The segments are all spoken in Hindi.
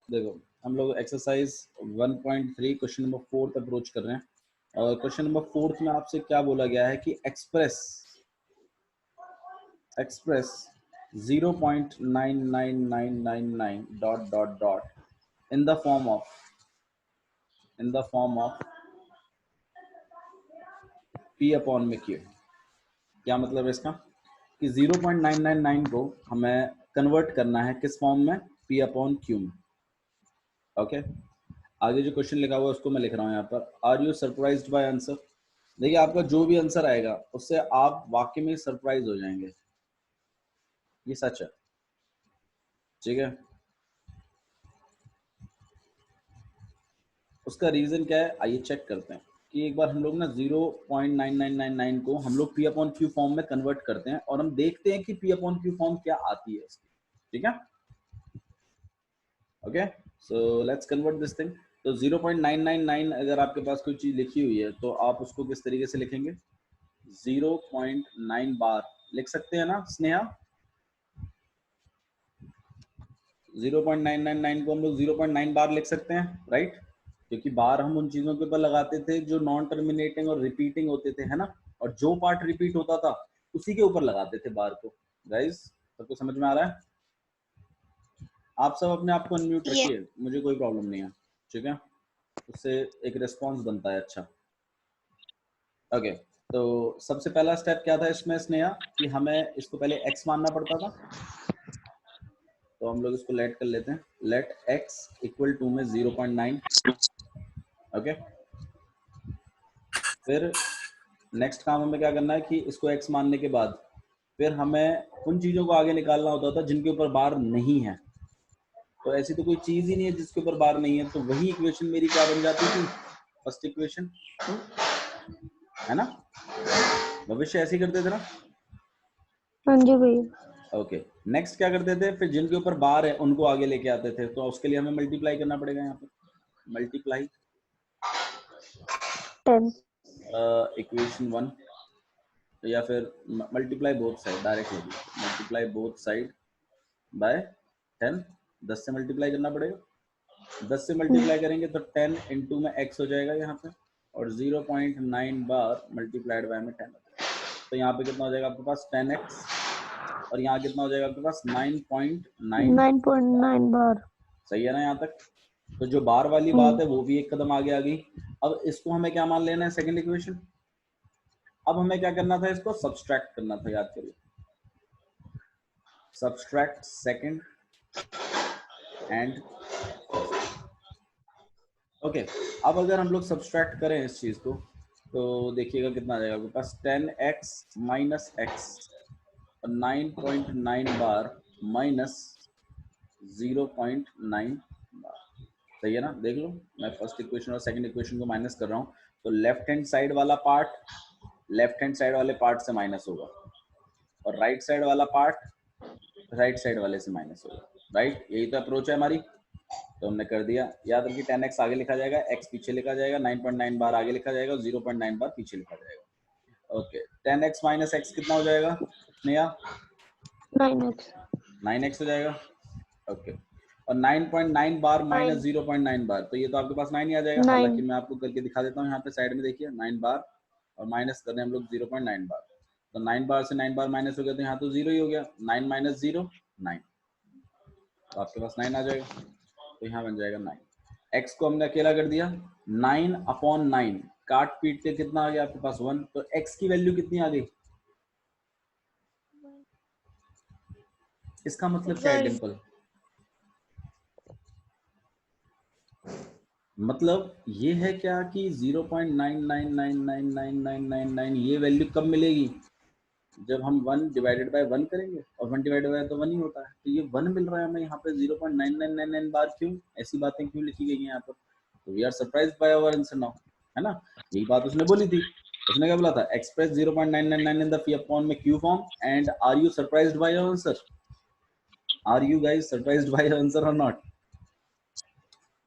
देखो हम लोग एक्सरसाइज 1.3 क्वेश्चन नंबर 4 अप्रोच कर रहे हैं और क्वेश्चन नंबर 4 में आपसे क्या बोला गया है कि express 0.99999 dot in the form of p upon में q। क्या मतलब है इसका कि 0.999 को हमें कन्वर्ट करना है किस फॉर्म में, p अपॉन q में। ओके आगे जो क्वेश्चन लिखा हुआ है उसको मैं लिख रहा हूँ यहाँ पर। Are you surprised by answer? देखिए आपका जो भी आंसर आएगा उससे आप वाकई में सरप्राइज हो जाएंगे, ये सच है। ठीक है, उसका रीजन क्या है आइए चेक करते हैं कि एक बार हम लोग ना 0.9999 को हम लोग पी अपॉन क्यू फॉर्म में कन्वर्ट करते हैं और हम देखते हैं कि पी अपॉन क्यू फॉर्म क्या आती है इसकी। ठीक है, okay so let's convert this thing. तो 0.999 अगर आपके पास कोई चीज लिखी हुई है तो आप उसको किस तरीके से लिखेंगे? 0.9 बार लिख सकते हैं ना स्नेहा? 0.999 को हम लोग 0.9 बार लिख सकते हैं, राइट? क्योंकि बार हम उन चीजों के ऊपर लगाते थे जो नॉन टर्मिनेटिंग और रिपीटिंग होते थे, है ना, और जो पार्ट रिपीट होता था उसी के ऊपर लगाते थे बार को। गाइस सबको समझ में आ रहा है? आप सब अपने आप को अनम्यूट ये रखिए, मुझे कोई प्रॉब्लम नहीं है। ठीक है, उससे एक रिस्पॉन्स बनता है अच्छा। ओके तो सबसे पहला स्टेप क्या था इसमें स्नेहा कि हमें इसको पहले x मानना पड़ता था, तो हम लोग इसको लेट कर लेते हैं। लेट x इक्वल टू में 0.9। ओके फिर नेक्स्ट काम हमें क्या करना है कि इसको x मानने के बाद फिर हमें उन चीजों को आगे निकालना होता था जिनके ऊपर बार नहीं है। तो ऐसी तो कोई चीज ही नहीं है जिसके ऊपर बार नहीं है, तो वही इक्वेशन मेरी क्या बन जाती थी, फर्स्ट इक्वेशन, है ना? भविष्य ऐसे ही करते थे ना? हाँ जी भैया। ओके नेक्स्ट क्या करते थे, फिर जिनके ऊपर बार है उनको आगे लेके आते थे, तो उसके लिए हमें मल्टीप्लाई करना पड़ेगा यहाँ पे। मल्टीप्लाई 10। इक्वेशन 1 या फिर मल्टीप्लाई बोथ साइड डायरेक्ट ले लीजिए, मल्टीप्लाई बोथ साइड बाय 10। 10 से मल्टीप्लाई करना पड़ेगा, 10 से मल्टीप्लाई करेंगे तो 10 इंटू में x हो जाएगा यहाँ पे, और 0.9 बार मल्टीप्लाइड बाय में 10 हो जाएगा। तो यहाँ पे कितना हो जाएगा आपके पास 10x, और यहाँ कितना हो जाएगा आपके पास 9.9। 9.9 बार। सही है ना यहाँ तक? तो जो बार वाली बात है वो भी एक कदम आगे आ गई। अब इसको हमें क्या मान लेना है, सेकंड इक्वेशन। अब हमें क्या करना था, इसको सब्सट्रैक्ट करना था, याद करिए, subtract second and first. Okay अब अगर हम लोग सब्सट्रैक्ट करें इस चीज को तो देखिएगा कितना आ जाएगा आपके पास, 10x माइनस एक्स और 9.9 बार माइनस 0.9 बार। सही है ना? देख लो मैं फर्स्ट इक्वेशन और सेकंड इक्वेशन को माइनस कर रहा हूँ, तो लेफ्ट हैंड साइड वाला पार्ट लेफ्ट हैंड साइड वाले पार्ट से माइनस होगा और राइट साइड वाला पार्ट राइट साइड वाले से माइनस होगा, राइट? यही तो अप्रोच है हमारी। तो हमने कर दिया, याद रखिए 10x आगे लिखा जाएगा, x पीछे लिखा जाएगा, 9.9 बार आगे लिखा जाएगा, 0.9 बार पीछे लिखा जाएगा। ओके 10x माइनस x कितना हो जाएगा स्नेहा? 9x 9x हो जाएगा। ओके और 9.9 बार माइनस 0.9 बार, तो ये तो आपके पास 9 ही आ जाएगा। 9। हालांकि मैं आपको करके दिखा देता हूँ, यहाँ पे साइड में देखिए 9 बार और माइनस कर रहे हैं हम लोग 0.9 बार, तो 9 बार से 9 बार माइनस हो गया तो यहाँ तो 0 ही हो गया। 9 माइनस 0 9, तो आपके पास 9 आ जाएगा, तो यहाँ बन जाएगा 9। x को हमने अकेला कर दिया, 9 अपॉन 9 काट पीट के कितना आ गया आपके पास 1, तो x की वैल्यू कितनी आ गई? इसका मतलब क्या है डिंपल? मतलब ये है क्या कि 0.9999999 ये वैल्यू कब मिलेगी? जब हम 1 डिवाइडेड बाय 1 करेंगे, और 1 डिवाइडेड बाय तो 1 ही होता है, तो ये 1 मिल रहा है हमें यहाँ पे 0.9999 बार। क्यों ऐसी बातें क्यों लिखी गई हैं यहाँ पर? तो we are surprised by our answer now, है ना? यही बात उसने बोली थी, उसने क्या बोला था, express 0.999 in the P upon में Q form and are you surprised by your answer? Are you guys surprised by your answer और नॉट?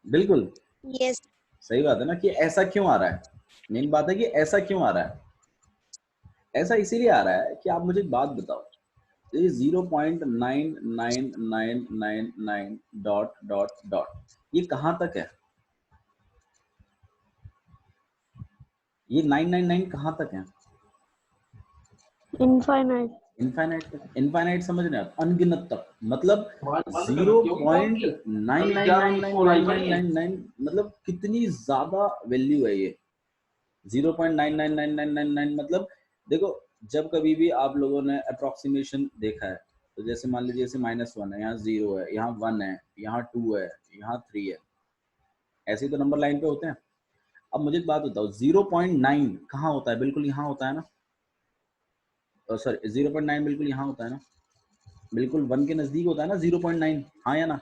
बिल्कुल यस। सही बात है ना कि ऐसा क्यों आ रहा है। मेन बात है कि ऐसा क्यों आ रहा है। ऐसा इसीलिए आ रहा है कि आप मुझे एक बात बताओ, ये 0.99999 डॉट डॉट डॉट, ये कहाँ तक है? ये 999 कहाँ तक है? इनफाइनाइट। इनफाइनाइट तक। इनफाइनाइट समझ रहे हैं, अनगिनत तक, मतलब 0.9999999 मतलब कितनी ज्यादा वैल्यू है ये 0.99999 मतलब देखो, जब कभी भी आप लोगों ने अप्रोक्सीमेशन देखा है तो जैसे मान लीजिए जैसे -1 है, यहाँ 0 है, यहाँ 1 है, यहाँ 2 है, यहाँ 3 है, ऐसे ही तो नंबर लाइन पे होते हैं। अब मुझे एक बात बताओ, 0.9 कहाँ होता है? बिल्कुल यहाँ होता है ना, सॉरी 0.9 बिल्कुल यहाँ होता है ना, बिल्कुल 1 के नजदीक होता है ना 0.9, हाँ या ना?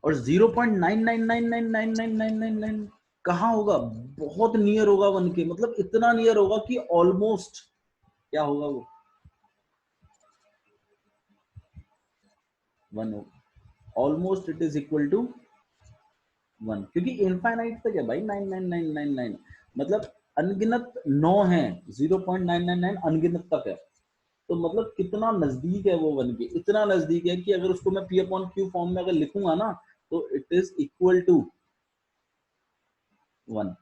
और 0.9999999 कहाँ होगा? बहुत नियर होगा 1 के, मतलब इतना नियर होगा कि ऑलमोस्ट क्या होगा वो 1 होगा, almost it is equal to 1, क्योंकि इनफाइनाइट तक है भाई 99999, मतलब अनगिनत 9 है, 0.999 अनगिनत तक है, तो मतलब कितना नजदीक है वो 1 के, इतना नजदीक है कि अगर उसको मैं P अपॉन Q फॉर्म में अगर लिखूंगा ना तो इट इज इक्वल टू 1,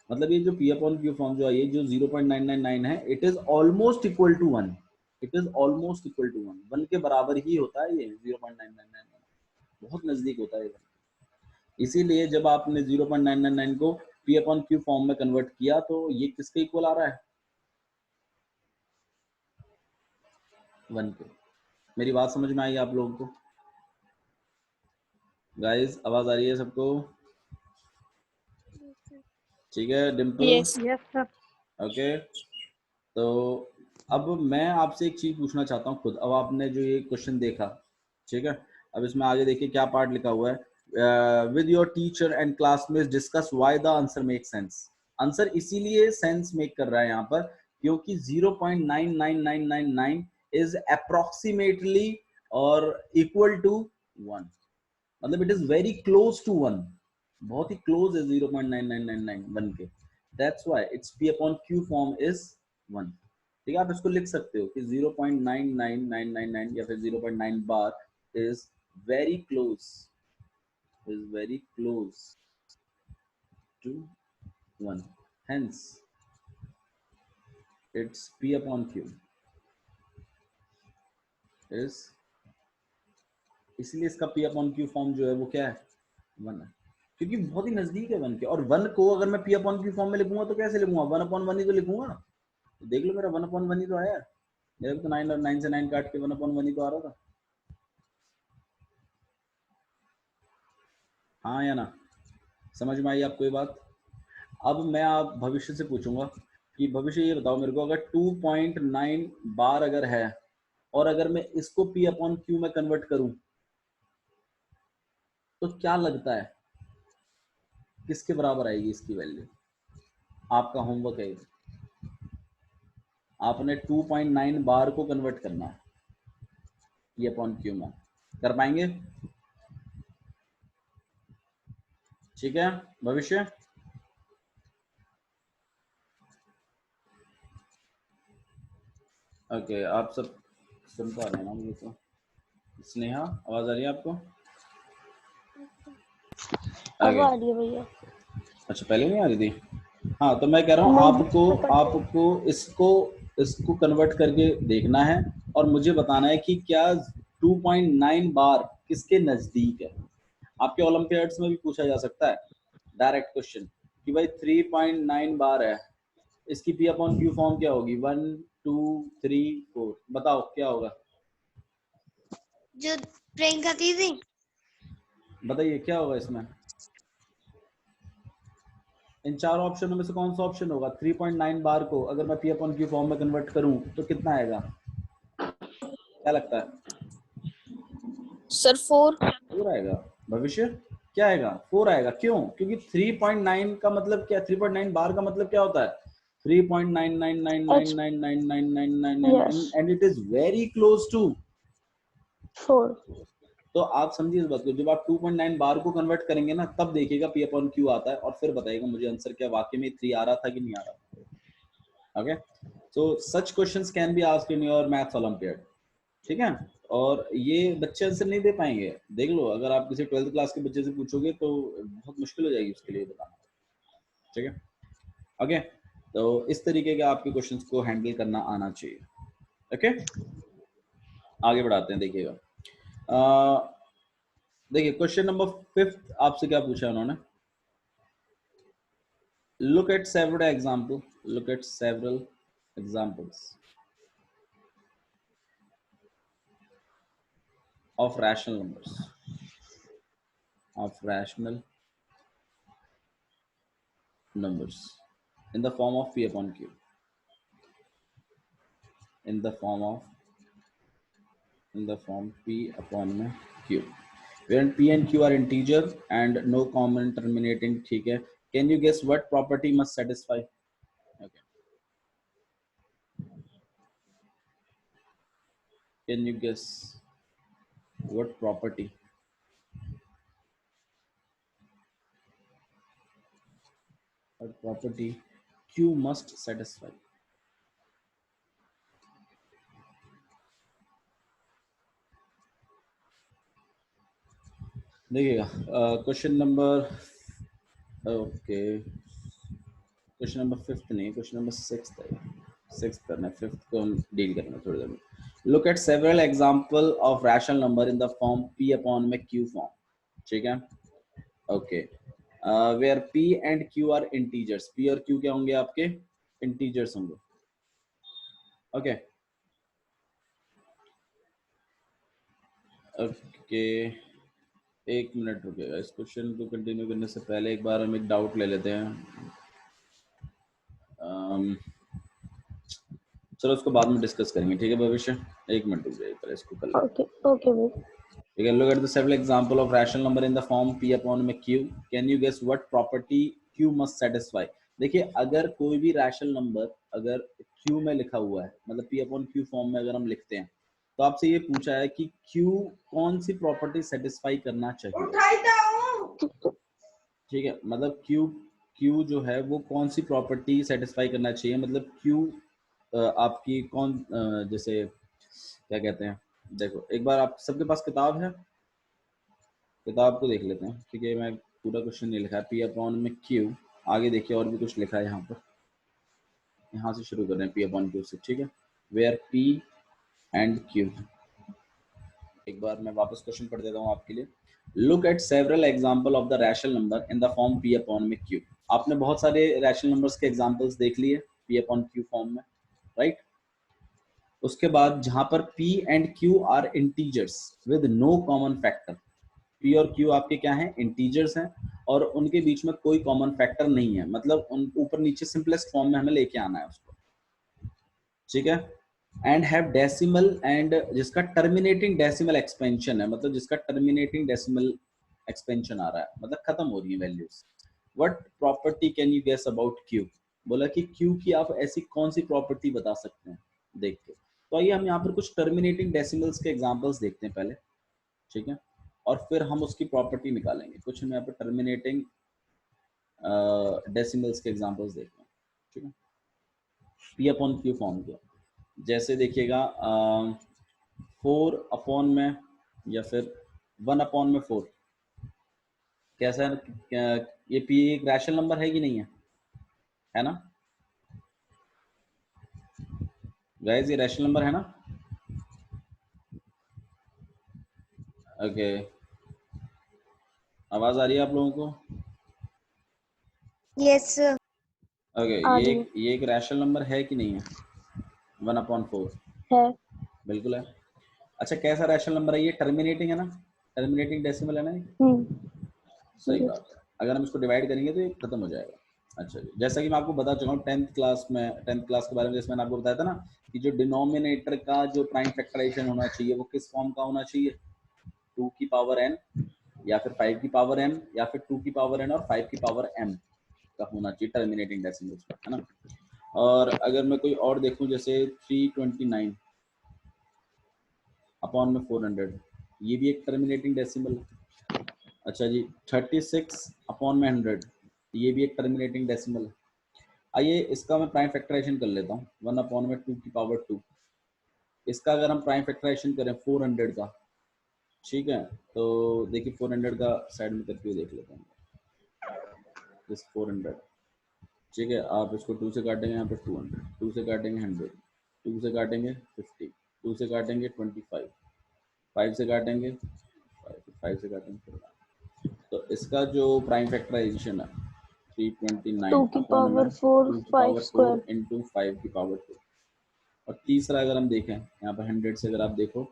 मतलब ये जो P अपॉन Q फॉर्म जो है ये जो 0.999 है, it is almost equal to 1, it is almost equal to 1 के बराबर ही होता है ये 0.999, बहुत नजदीक होता है। इसीलिए जब आपने 0.999 को P अपॉन Q फॉर्म में कन्वर्ट किया तो ये किसके इक्वल आ रहा है? 1 के। मेरी बात समझ में आई आप लोगों को? गाइस आवाज आ रही है सबको? ठीक है डिम्पल? Yes sir. ओके, तो अब मैं आपसे एक चीज पूछना चाहता हूँ खुद। अब आपने जो ये क्वेश्चन देखा, ठीक है, अब इसमें आगे देखिए क्या पार्ट लिखा हुआ है, with your teacher and classmates discuss why the answer make sense. Answer इसीलिए सेंस मेक कर रहा है यहाँ पर क्योंकि 0.99999 इज अप्रोक्सीमेटली और इक्वल टू 1, मतलब it is very close to 1, बहुत ही क्लोज है 0.99991 के, that's why it's P upon Q form is 1। ठीक है, आप इसको लिख सकते हो कि 0.99999 या फिर 0.9 bar is very close, to 1, hence its P upon Q is, इसलिए इसका P upon Q फॉर्म जो है वो क्या है? 1 है, क्योंकि बहुत ही नजदीक है 1 के। और 1 को अगर मैं P अपॉन Q फॉर्म में लिखूंगा तो कैसे लिखूंगा? 1 अपॉन 1 ही तो लिखूंगा, तो देख लो मेरा 1 अपॉन 1 ही तो आया, मेरे तो 9 और 9 से 9 काट के 1 अपॉन 1 ही तो आ रहा था, हाँ या ना? समझ में आई आपको ये बात? अब मैं आप भविष्य से पूछूंगा कि भविष्य ये बताओ मेरे को, अगर 2.9 बार अगर है और अगर मैं इसको P अपॉन Q में कन्वर्ट करूं तो क्या लगता है किसके बराबर आएगी इसकी वैल्यू? आपका होमवर्क है, आपने 2.9 बार को कन्वर्ट करना है P अपॉन Q में, कर पाएंगे? ठीक है भविष्य? ओके, आप सब सुन पा रहे हैं ना मुझे? तो स्नेहा आवाज आ रही है आपको? अब आ रही है भैया। अच्छा, पहले नहीं आ रही थी? हाँ, तो मैं कह रहा हूँ आपको इसको कन्वर्ट करके देखना है और मुझे बताना है कि क्या 2.9 बार किसके नजदीक है। आपके ओलंपियाड्स में भी पूछा जा सकता है डायरेक्ट क्वेश्चन कि भाई 3.9 बार है, इसकी P अपॉन Q फॉर्म क्या होगी? 1 2 3 4, बताओ क्या होगा? जो प्रियंका दीदी, बताइए क्या होगा इसमें? इन चार ऑप्शनों में से कौन सा ऑप्शन होगा? 3.9 बार को अगर मैं P अपॉन Q फॉर्म में कन्वर्ट करूं तो कितना आएगा? क्या लगता है? सर 4। 4 आएगा। भविष्य क्या आएगा? 4 आएगा। क्यों? क्योंकि 3.9 का मतलब क्या? 3.9 बार का मतलब क्या होता है? 3.999999999 and it is very close to 4। तो आप समझिए इस बात को, जब आप 2.9 बार को कन्वर्ट करेंगे ना तब देखिएगा P अपॉन Q आता है और फिर बताइएगा मुझे आंसर क्या वाकई में 3 आ रहा था कि नहीं आ रहा था। Okay, so such questions can be asked in your maths olympiad, ठीक है। और ये बच्चे आंसर नहीं दे पाएंगे, देख लो, अगर आप किसी 12th क्लास के बच्चे से पूछोगे तो बहुत मुश्किल हो जाएगी उसके लिए बताना, ठीक है। ओके, तो इस तरीके के आपके क्वेश्चंस को हैंडल करना आना चाहिए। ओके, आगे बढ़ाते हैं। देखिएगा, देखिए क्वेश्चन नंबर 5 आपसे क्या पूछा उन्होंने, look at several examples of rational numbers in the form of p upon q, in the form p upon q, where p and q are integer and no common terminating, ठीक है। Can you guess what property must satisfy? Okay, can you guess what property q must satisfy? देखिएगा, question number, okay, question number 5 नहीं, क्वेश्चन नंबर 6 है, 6 करना है, 5 को हम डील करेंगे थोड़ी देर में। Look at several example of rational number in the form p upon में q फॉर्म, ठीक है। Okay, where p and q are integers, p और q क्या होंगे आपके, इंटीजर्स होंगे। ओके, ओके, एक मिनट रुकेगा, इस क्वेश्चन को कंटिन्यू करने से पहले एक बार हम एक डाउट ले लेते हैं। चलो उसको बाद में डिस्कस करेंगे, ठीक है भविष्य, एक मिनट रुक जाइए, पहले इसको कर लेते हैं। ओके भाई। You can look at the several example of rational number in the form p upon में q. Can you guess what property q must satisfy? देखिए, अगर कोई भी रैशनल नंबर अगर q में लिखा हुआ है, मतलब p अपॉन q फॉर्म में अगर हम लिखते हैं, तो आपसे ये पूछा है कि q कौन सी प्रॉपर्टी सेटिस्फाई करना चाहिए, ठीक है। मतलब q जो है वो कौन सी प्रॉपर्टी सेटिस्फाई करना चाहिए, मतलब q आपकी कौन, जैसे क्या कहते हैं, देखो एक बार आप सबके पास किताब है, किताब को देख लेते हैं, ठीक है। मैं पूरा क्वेश्चन नहीं लिखा है, पी अपॉन में क्यू, आगे देखिए और भी कुछ लिखा है यहाँ पर, यहाँ से शुरू कर रहे हैं पी अपॉन क्यू से, ठीक है। वेयर पी एंड क्यू, एक बार मैं वापस क्वेश्चन पढ़ देता हूँ आपके लिए। Look at several example of the rational number in the form P upon में क्यू। आपने बहुत सारे रैशनल नंबर्स के एग्जांपल्स देख लिए पी अपॉन क्यू फॉर्म में, राइट। उसके बाद जहां पर p and q are integers with no common factor, p और q आपके क्या हैं, इंटीजर्स हैं, और उनके बीच में कोई कॉमन फैक्टर नहीं है, मतलब उन ऊपर नीचे सिंपलेस्ट फॉर्म में हमें लेके आना है उसको, ठीक है। एंड हैव डेसिमल, एंड जिसका टर्मिनेटिंग डेसिमल एक्सपेंशन है, मतलब जिसका टर्मिनेटिंग डेसिमल एक्सपेंशन आ रहा है, मतलब खत्म हो रही है values. What property can you guess about q? बोला कि q की आप ऐसी कौन सी प्रॉपर्टी बता सकते हैं देख के। तो आइए हम यहाँ पर कुछ टर्मिनेटिंग डेसिमल्स के एग्जांपल्स देखते हैं पहले, ठीक है, और फिर हम उसकी प्रॉपर्टी निकालेंगे। कुछ हम यहाँ पर टर्मिनेटिंग डेसिमल्स के एग्जांपल्स देखते हैं, ठीक है, p अपॉन q फॉर्म के। जैसे देखिएगा 4 अपॉन में या फिर 1 अपॉन में 4, कैसा है, ये p एक रैशनल नंबर है कि नहीं है ना गाइस, ये रैशनल नंबर है ना? ओके, आवाज आ रही है आप लोगों को? Yes sir. ओके, ये एक रैशनल नंबर है कि नहीं है, 1/4 है। बिल्कुल है। अच्छा, कैसा रैशनल नंबर है ये, टर्मिनेटिंग है ना, टर्मिनेटिंग डेसिमल है ना, सही बात है। अगर हम इसको डिवाइड करेंगे तो ये खत्म हो जाएगा। अच्छा जी, जैसा कि मैं आपको बता चुका हूँ 10th क्लास के बारे में, जैसे मैंने आपको बताया था ना कि जो डिनोमिनेटर का जो प्राइम फैक्टराइजेशन होना चाहिए वो किस फॉर्म का होना चाहिए, 2 की पावर n या फिर 5 की पावर m या फिर 2 की पावर n और 5 की पावर m का होना चाहिए टर्मिनेटिंग डेसिमल्स में, है ना। और अगर मैं कोई और देखूं, जैसे 329 अपॉन में 400, ये भी एक टर्मिनेटिंग डेसिमल है। अच्छा जी, 36 अपॉन में 100, ये भी एक टर्मिनेटिंग डेसिमल है। आइए इसका मैं प्राइम फैक्टराइजेशन कर लेता हूँ, 1/2 इसका अगर हम प्राइम फैक्टराइजेशन करें 400 का, ठीक है, तो देखिए 400 का साइड में करके देख लेते हैं, दिस 400, ठीक है, आप इसको 2 से काटेंगे, यहाँ पे 200, 2 से काटेंगे 100, 2 से काटेंगे 50, 2 से काटेंगे 25, 5 से काटेंगे 5 से काटेंगे 4, तो इसका जो प्राइम फैक्टराइजेशन है 329 2 की अपॉन में पावर 4 2 की 5 पावर 4 स्क्वायर। इंटू 5 की पावर 2। और तीसरा अगर हम देखें यहाँ पर 100 से अगर आप देखो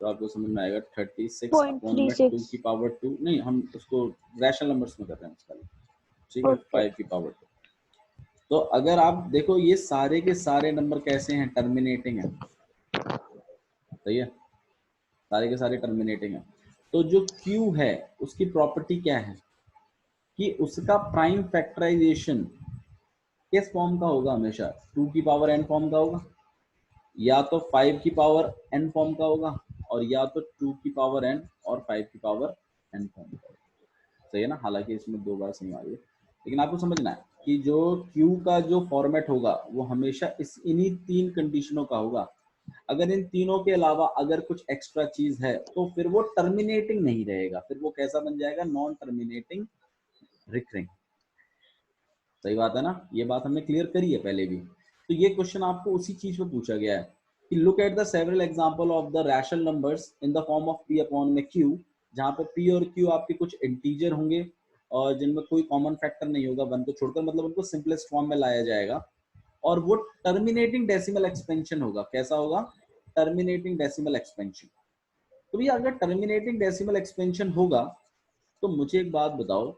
तो आपको समझ में आएगा 36 अपॉन में 2 0.36। की पावर 2, नहीं हम उसको रैशनल नंबर्स में कर रहे हैं उसका, ठीक है, ओके। 5 की पावर 2। तो अगर आप देखो ये सारे के सारे नंबर कैसे हैं, टर्मिनेटिंग है, सही है, सारे के सारे टर्मिनेटिंग है। तो जो Q है उसकी प्रॉपर्टी क्या है कि उसका प्राइम फैक्टराइजेशन किस फॉर्म का होगा, हमेशा 2 की पावर n फॉर्म का होगा, या तो 5 की पावर n फॉर्म का होगा, और या तो 2 की पावर n और 5 की पावर n फॉर्म का होगा, सही है ना। हालांकि इसमें 2 बार सही आ रही है, लेकिन आपको समझना है कि जो Q का जो फॉर्मेट होगा वो हमेशा इन्हीं 3 कंडीशनों का होगा। अगर इन तीनों के अलावा अगर कुछ एक्स्ट्रा चीज है तो फिर वो टर्मिनेटिंग नहीं रहेगा, फिर वो कैसा बन जाएगा, नॉन टर्मिनेटिंग रिकरिंग। सही बात है ना, ये बात हमने क्लियर करी है पहले भी। तो ये क्वेश्चन आपको उसी चीज पे पूछा गया है कि look at the several example of the rational numbers in the form of p upon में q, जहाँ पे p और q आपके कुछ इंटीजर होंगे और जिनमें कोई कॉमन फैक्टर नहीं होगा, वन को छोड़कर, मतलब उनको सिंपलेस्ट फॉर्म में लाया जाएगा, और वो टर्मिनेटिंग डेसिमल एक्सपेंशन होगा। कैसा होगा, टर्मिनेटिंग डेसिमल एक्सपेंशन। तो भैया अगर टर्मिनेटिंग डेसिमल एक्सपेंशन होगा तो मुझे एक बात बताओ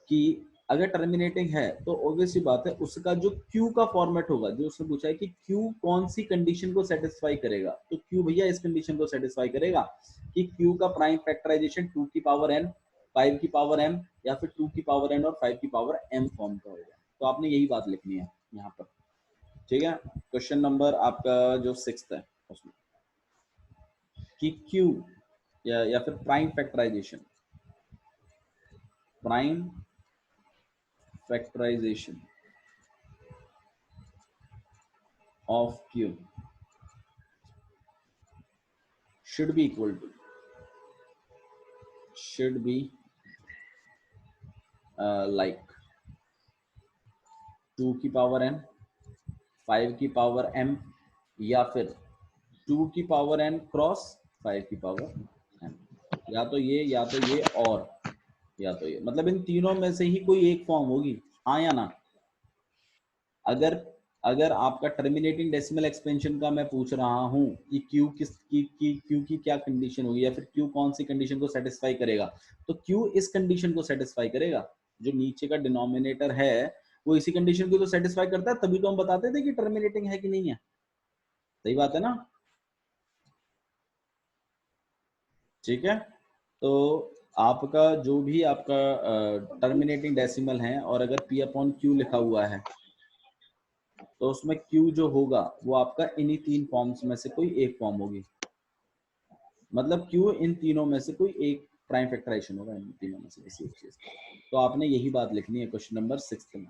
कि अगर टर्मिनेटिंग है तो ऑब्वियस सी बात है उसका जो क्यू का फॉर्मेट होगा, जो उसने पूछा है कि क्यू कौन सी कंडीशन को सेटिस्फाई करेगा, तो क्यू भैया इस कंडीशन को सेटिस्फाई करेगा कि क्यू का प्राइम फैक्टराइजेशन 2 की पावर n, 5 की पावर m, या फिर 2 की पावर n और 5 की पावर m फॉर्म का होगा। तो आपने यही बात लिखनी है यहाँ पर, ठीक है। क्वेश्चन नंबर आपका जो 6 है उसमें कि क्यू या फिर prime factorisation, prime factorisation of q should be equal to, should be like 2 की पावर n, 5 की पावर m, या फिर 2 की पावर n क्रॉस 5 की पावर m, या तो ये या तो ये और या तो ये, मतलब इन तीनों में से ही कोई एक फॉर्म होगी, हाँ या ना। अगर अगर आपका टर्मिनेटिंग डेसिमल एक्सपेंशन का मैं पूछ रहा हूँ कि क्यू क्यू की क्या कंडीशन होगी, या फिर क्यू कौन सी कंडीशन को सेटिस्फाई करेगा, तो क्यू इस कंडीशन को सेटिस्फाई करेगा, जो नीचे का डिनोमिनेटर है वो इसी कंडीशन को तो सेटिस्फाई करता है, तभी तो हम बताते थे कि टर्मिनेटिंग है कि नहीं है, सही बात है ना। ठीक है, तो आपका जो भी आपका टर्मिनेटिंग डेसिमल है और अगर p अपॉन क्यू लिखा हुआ है तो उसमें Q जो होगा वो आपका इन्हीं 3 फॉर्म्स में से कोई एक फॉर्म होगी, मतलब Q इन तीनों में से कोई एक प्राइम फैक्टराइजेशन होगा, इन तीनों में से किसी एक चीज का। तो आपने यही बात लिखनी है क्वेश्चन नंबर 6 में,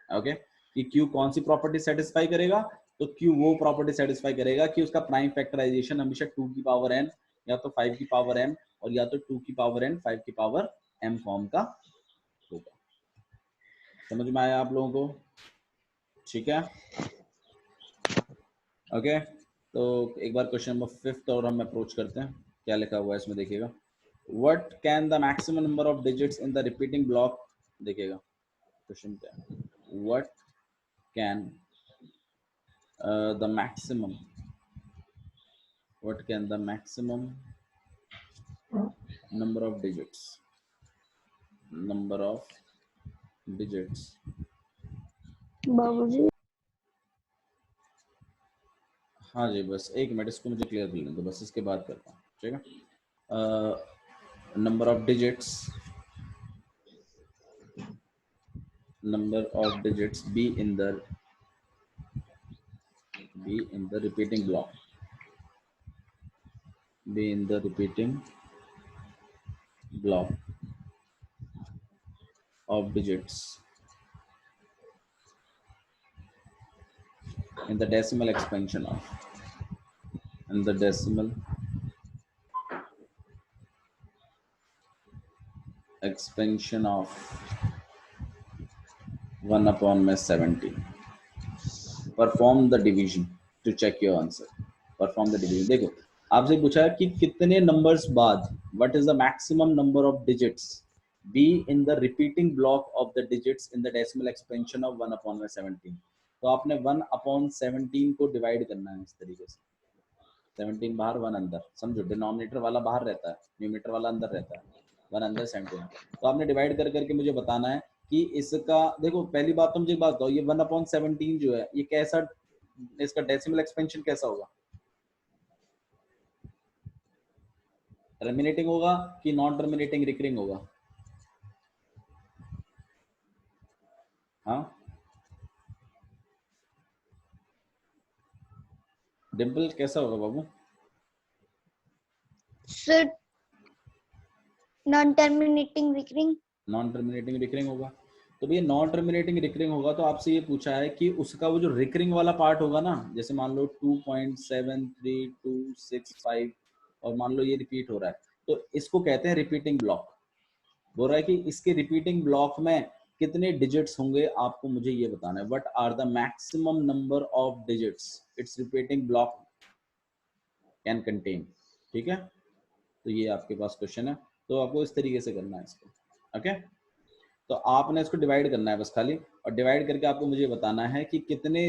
ओके, कि Q कौन सी प्रॉपर्टी सेटिस्फाई करेगा, तो Q वो प्रॉपर्टी सेटिस्फाई करेगा कि उसका प्राइम फैक्टराइजेशन हमेशा 2 की पावर n या तो 5 की पावर m और या तो 2 की पावर n 5 की पावर m फॉर्म का होगा। समझ में आया आप लोगों को, ठीक है, ओके। तो एक बार क्वेश्चन नंबर 5 और हम अप्रोच करते हैं, क्या लिखा हुआ है इसमें देखिएगा। What can the maximum number of digits in the repeating block, देखिएगा क्वेश्चन क्या है, what can the maximum, what can the maximum number of digits, number of digits, बाबूजी। हाँ जी बस एक मिनट, इसको मुझे क्लियर कर लें तो बस इसके बाद करता हूँ, ठीक है। Number of digits, number of digits be in the repeating block, be in the repeating block of digits in the decimal expansion of, in the decimal expansion of 1 upon में 17. Perform the division to check your answer. Perform the division. देखो आपसे पूछा है कि कितने नंबर्स बाद, what is the maximum number of digits be in the repeating block of the digits in the decimal expansion of 1 upon में 17. तो आपने 1 upon 17 को डिवाइड करना है इस तरीके से, 17 बाहर 1 अंदर, समझो डिनोमिनेटर वाला बाहर रहता है, न्यूमरेटर वाला अंदर रहता है, 1 अंदर 17. तो आपने डिवाइड कर करके मुझे बताना है कि इसका, देखो पहली बात तो मुझे एक बात बताओ, ये 1 अपॉन 17 जो है ये कैसा, इसका डेसिमल एक्सपेंशन कैसा होगा, टर्मिनेटिंग होगा कि नॉन टर्मिनेटिंग रिकरिंग होगा? हाँ डिम्पल कैसा होगा बाबू? Sir non terminating recurring. Non terminating recurring होगा. तो भैया नॉन टर्मिनेटिंग रिकरिंग होगा तो आपसे ये पूछा है कि उसका वो जो रिकरिंग वाला पार्ट होगा ना, जैसे मान लो 2.73265 और मान लो ये रिपीट हो रहा है, तो इसको कहते हैं रिपीटिंग ब्लॉक. बोल रहा है कि इसके रिपीटिंग ब्लॉक में कितने डिजिट्स होंगे, आपको मुझे ये बताना है. What are the maximum number of digits its repeating block can contain. ठीक है, तो ये आपके पास क्वेश्चन है, तो आपको इस तरीके से करना है इसको. ओके, तो आपने इसको डिवाइड करना है बस खाली, और डिवाइड करके आपको मुझे बताना है कि कितने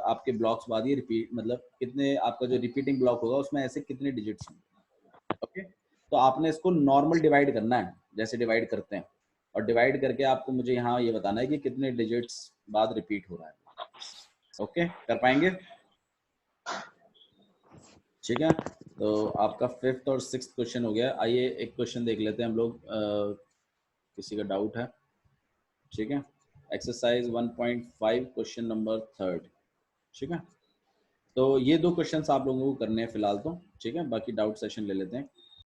आपके ब्लॉक्स बाद ये रिपीट, मतलब कितने आपका जो रिपीटिंग ब्लॉक होगा उसमें ऐसे कितने डिजिट्स होंगे. ओके, तो आपने इसको नॉर्मल डिवाइड करना है जैसे डिवाइड करते हैं, और डिवाइड करके आपको मुझे यहाँ ये बताना है कि कितने डिजिट्स बाद रिपीट हो रहा है. ओके, कर पाएंगे? ठीक है, तो आपका 5th और 6th क्वेश्चन हो गया. आइए एक क्वेश्चन देख लेते हैं हम लोग, किसी का डाउट है? ठीक है, एक्सरसाइज 1.5 क्वेश्चन नंबर 3. ठीक है, तो ये 2 क्वेश्चंस आप लोगों को करने हैं फिलहाल तो. ठीक है, बाकी डाउट सेशन ले लेते हैं.